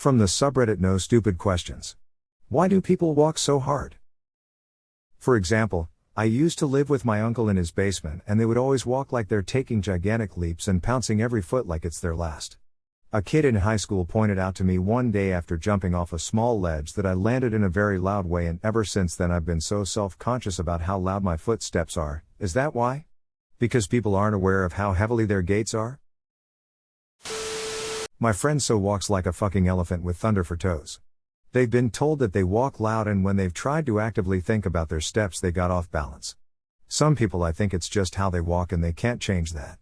From the subreddit NoStupidQuestions. Why do people walk so hard? For example, I used to live with my uncle in his basement and they would always walk like they're taking gigantic leaps and pouncing every foot like it's their last. A kid in high school pointed out to me one day after jumping off a small ledge that I landed in a very loud way, and ever since then I've been so self-conscious about how loud my footsteps are. Is that why? Because people aren't aware of how heavily their gaits are? My friend so walks like a fucking elephant with thunder for toes. They've been told that they walk loud, and when they've tried to actively think about their steps they got off balance. Some people, I think it's just how they walk and they can't change that.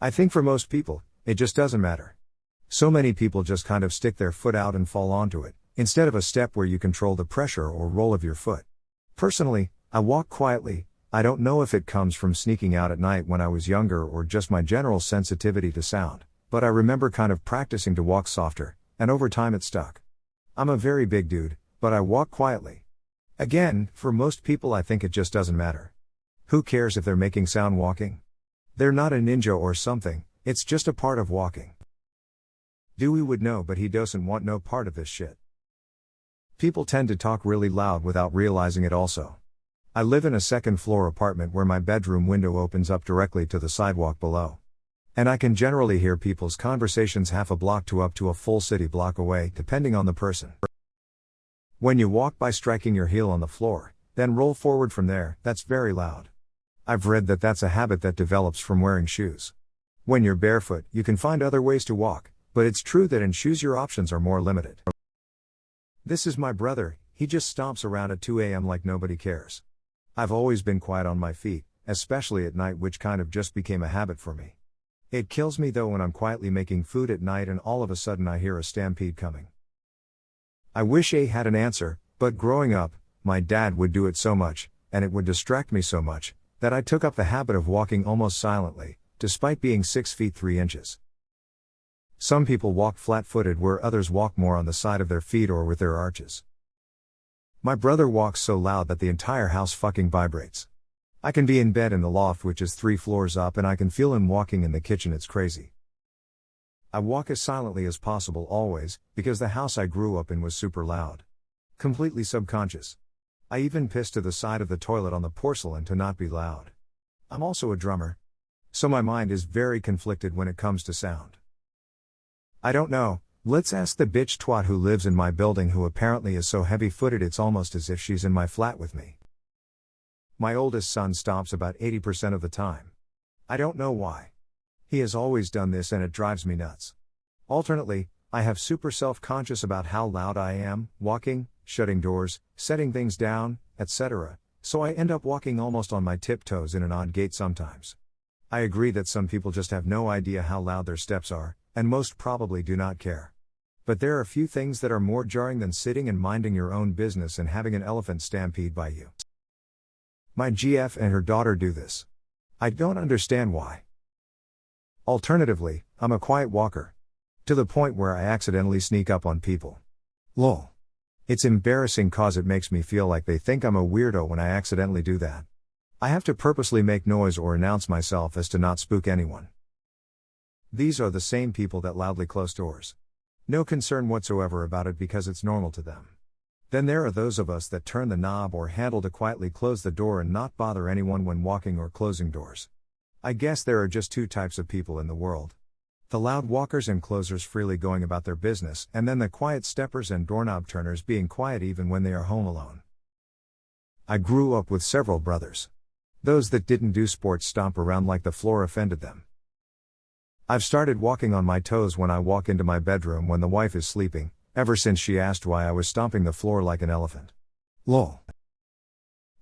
I think for most people, it just doesn't matter. So many people just kind of stick their foot out and fall onto it, instead of a step where you control the pressure or roll of your foot. Personally, I walk quietly. I don't know if it comes from sneaking out at night when I was younger or just my general sensitivity to sound, but I remember kind of practicing to walk softer, and over time it stuck. I'm a very big dude, but I walk quietly. Again, for most people I think it just doesn't matter. Who cares if they're making sound walking? They're not a ninja or something, it's just a part of walking. Dewey would know, but he doesn't want no part of this shit. People tend to talk really loud without realizing it also. I live in a second-floor apartment where my bedroom window opens up directly to the sidewalk below. And I can generally hear people's conversations half a block to up to a full city block away, depending on the person. When you walk by striking your heel on the floor, then roll forward from there, that's very loud. I've read that that's a habit that develops from wearing shoes. When you're barefoot, you can find other ways to walk, but it's true that in shoes your options are more limited. This is my brother, he just stomps around at 2 a.m. like nobody cares. I've always been quiet on my feet, especially at night, which kind of just became a habit for me. It kills me though when I'm quietly making food at night and all of a sudden I hear a stampede coming. I wish I had an answer, but growing up, my dad would do it so much, and it would distract me so much, that I took up the habit of walking almost silently, despite being 6 feet 3 inches. Some people walk flat-footed where others walk more on the side of their feet or with their arches. My brother walks so loud that the entire house fucking vibrates. I can be in bed in the loft, which is 3 floors up, and I can feel him walking in the kitchen. It's crazy. I walk as silently as possible always, because the house I grew up in was super loud. Completely subconscious. I even piss to the side of the toilet on the porcelain to not be loud. I'm also a drummer. So my mind is very conflicted when it comes to sound. I don't know, let's ask the bitch twat who lives in my building, who apparently is so heavy-footed it's almost as if she's in my flat with me. My oldest son stomps about 80% of the time. I don't know why. He has always done this and it drives me nuts. Alternately, I have super self-conscious about how loud I am, walking, shutting doors, setting things down, etc., so I end up walking almost on my tiptoes in an odd gait sometimes. I agree that some people just have no idea how loud their steps are, and most probably do not care. But there are a few things that are more jarring than sitting and minding your own business and having an elephant stampede by you. My GF and her daughter do this. I don't understand why. Alternatively, I'm a quiet walker. To the point where I accidentally sneak up on people. Lol. It's embarrassing cause it makes me feel like they think I'm a weirdo when I accidentally do that. I have to purposely make noise or announce myself as to not spook anyone. These are the same people that loudly close doors. No concern whatsoever about it because it's normal to them. Then there are those of us that turn the knob or handle to quietly close the door and not bother anyone when walking or closing doors. I guess there are just 2 types of people in the world. The loud walkers and closers freely going about their business, and then the quiet steppers and doorknob turners being quiet even when they are home alone. I grew up with several brothers. Those that didn't do sports stomp around like the floor offended them. I've started walking on my toes when I walk into my bedroom when the wife is sleeping, ever since she asked why I was stomping the floor like an elephant. Lol.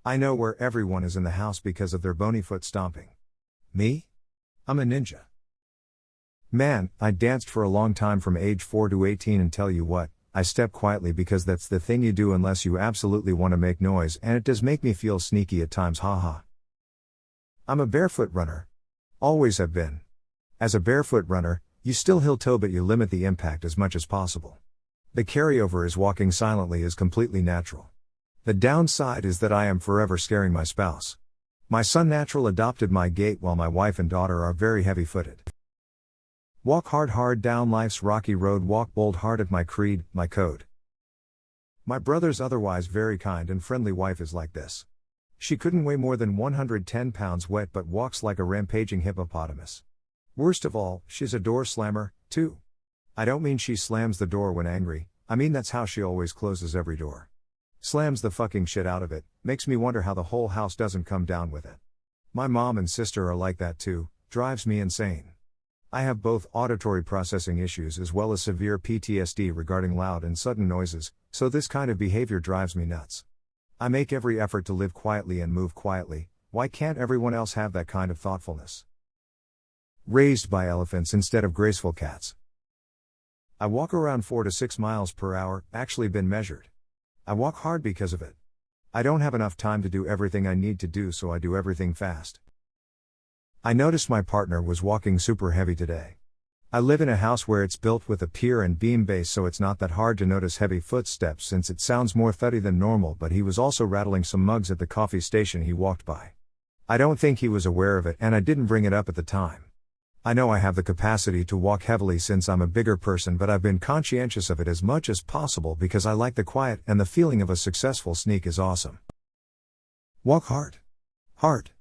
I know where everyone is in the house because of their bony foot stomping. Me? I'm a ninja. Man, I danced for a long time from age 4 to 18, and tell you what, I step quietly because that's the thing you do unless you absolutely want to make noise, and it does make me feel sneaky at times, haha. I'm a barefoot runner. Always have been. As a barefoot runner, you still heel toe but you limit the impact as much as possible. The carryover is walking silently is completely natural. The downside is that I am forever scaring my spouse. My son natural adopted my gait while my wife and daughter are very heavy-footed. Walk hard down life's rocky road, walk bold hard at my creed, my code. My brother's otherwise very kind and friendly wife is like this. She couldn't weigh more than 110 pounds wet but walks like a rampaging hippopotamus. Worst of all, she's a door slammer, too. I don't mean she slams the door when angry, I mean that's how she always closes every door. Slams the fucking shit out of it, makes me wonder how the whole house doesn't come down with it. My mom and sister are like that too, drives me insane. I have both auditory processing issues as well as severe PTSD regarding loud and sudden noises, so this kind of behavior drives me nuts. I make every effort to live quietly and move quietly, why can't everyone else have that kind of thoughtfulness? Raised by elephants instead of graceful cats. I walk around 4 to 6 miles per hour, actually been measured. I walk hard because of it. I don't have enough time to do everything I need to do, so I do everything fast. I noticed my partner was walking super heavy today. I live in a house where it's built with a pier and beam base, so it's not that hard to notice heavy footsteps since it sounds more thuddy than normal, but he was also rattling some mugs at the coffee station he walked by. I don't think he was aware of it and I didn't bring it up at the time. I know I have the capacity to walk heavily since I'm a bigger person, but I've been conscientious of it as much as possible because I like the quiet and the feeling of a successful sneak is awesome. Walk hard. Hard.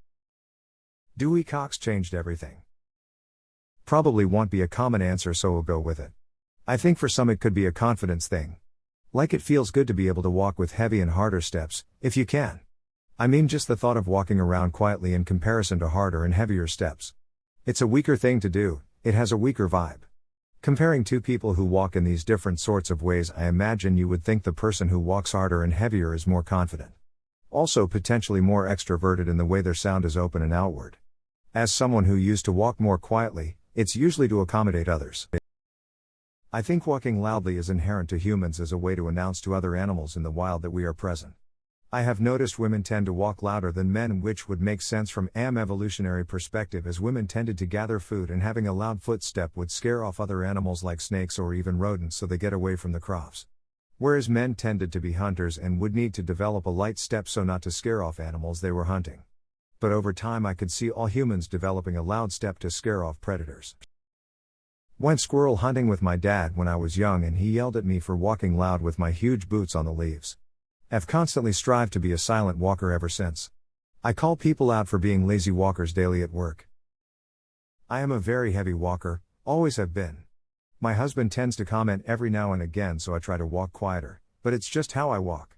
Dewey Cox changed everything. Probably won't be a common answer, so we'll go with it. I think for some it could be a confidence thing. Like it feels good to be able to walk with heavy and harder steps, if you can. I mean just the thought of walking around quietly in comparison to harder and heavier steps. It's a weaker thing to do, it has a weaker vibe. Comparing two people who walk in these different sorts of ways, I imagine you would think the person who walks harder and heavier is more confident. Also potentially more extroverted in the way their sound is open and outward. As someone who used to walk more quietly, it's usually to accommodate others. I think walking loudly is inherent to humans as a way to announce to other animals in the wild that we are present. I have noticed women tend to walk louder than men, which would make sense from an evolutionary perspective, as women tended to gather food and having a loud footstep would scare off other animals like snakes or even rodents so they get away from the crops. Whereas men tended to be hunters and would need to develop a light step so not to scare off animals they were hunting. But over time I could see all humans developing a loud step to scare off predators. Went squirrel hunting with my dad when I was young and he yelled at me for walking loud with my huge boots on the leaves. I've constantly strived to be a silent walker ever since. I call people out for being lazy walkers daily at work. I am a very heavy walker, always have been. My husband tends to comment every now and again, so I try to walk quieter, but it's just how I walk.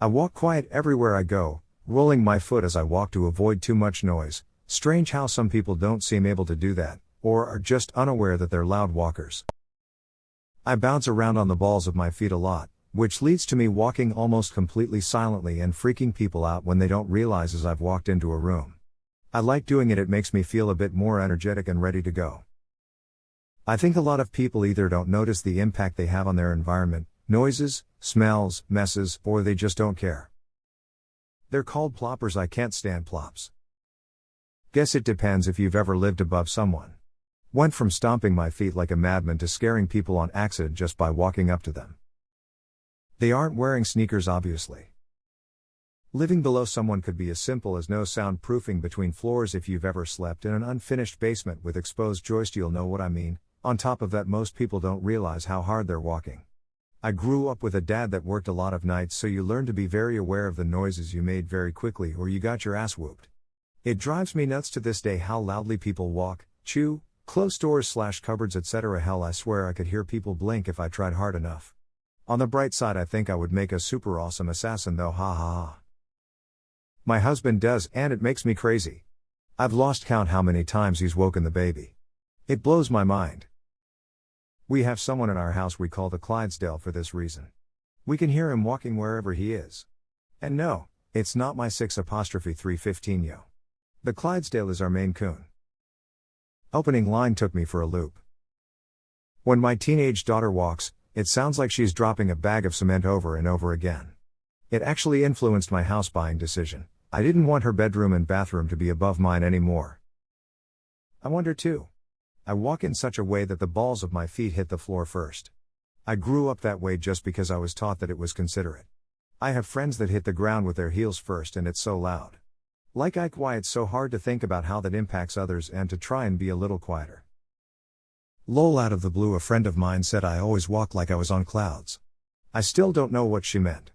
I walk quiet everywhere I go, rolling my foot as I walk to avoid too much noise. Strange how some people don't seem able to do that, or are just unaware that they're loud walkers. I bounce around on the balls of my feet a lot, which leads to me walking almost completely silently and freaking people out when they don't realize as I've walked into a room. I like doing it, it makes me feel a bit more energetic and ready to go. I think a lot of people either don't notice the impact they have on their environment, noises, smells, messes, or they just don't care. They're called ploppers. I can't stand plops. Guess it depends if you've ever lived above someone. Went from stomping my feet like a madman to scaring people on accident just by walking up to them. They aren't wearing sneakers, obviously. Living below someone could be as simple as no soundproofing between floors. If you've ever slept in an unfinished basement with exposed joist, you'll know what I mean. On top of that, most people don't realize how hard they're walking. I grew up with a dad that worked a lot of nights, so you learn to be very aware of the noises you made very quickly or you got your ass whooped. It drives me nuts to this day how loudly people walk, chew, close doors / cupboards, etc. Hell, I swear I could hear people blink if I tried hard enough. On the bright side, I think I would make a super awesome assassin though, ha ha ha. My husband does, and it makes me crazy. I've lost count how many times he's woken the baby. It blows my mind. We have someone in our house we call the Clydesdale for this reason. We can hear him walking wherever he is. And no, it's not my 6'315-yo. The Clydesdale is our Maine Coon. Opening line took me for a loop. When my teenage daughter walks, it sounds like she's dropping a bag of cement over and over again. It actually influenced my house buying decision. I didn't want her bedroom and bathroom to be above mine anymore. I wonder too. I walk in such a way that the balls of my feet hit the floor first. I grew up that way just because I was taught that it was considerate. I have friends that hit the ground with their heels first and it's so loud. Like Ike, why it's so hard to think about how that impacts others and to try and be a little quieter. Lol, out of the blue a friend of mine said I always walk like I was on clouds. I still don't know what she meant.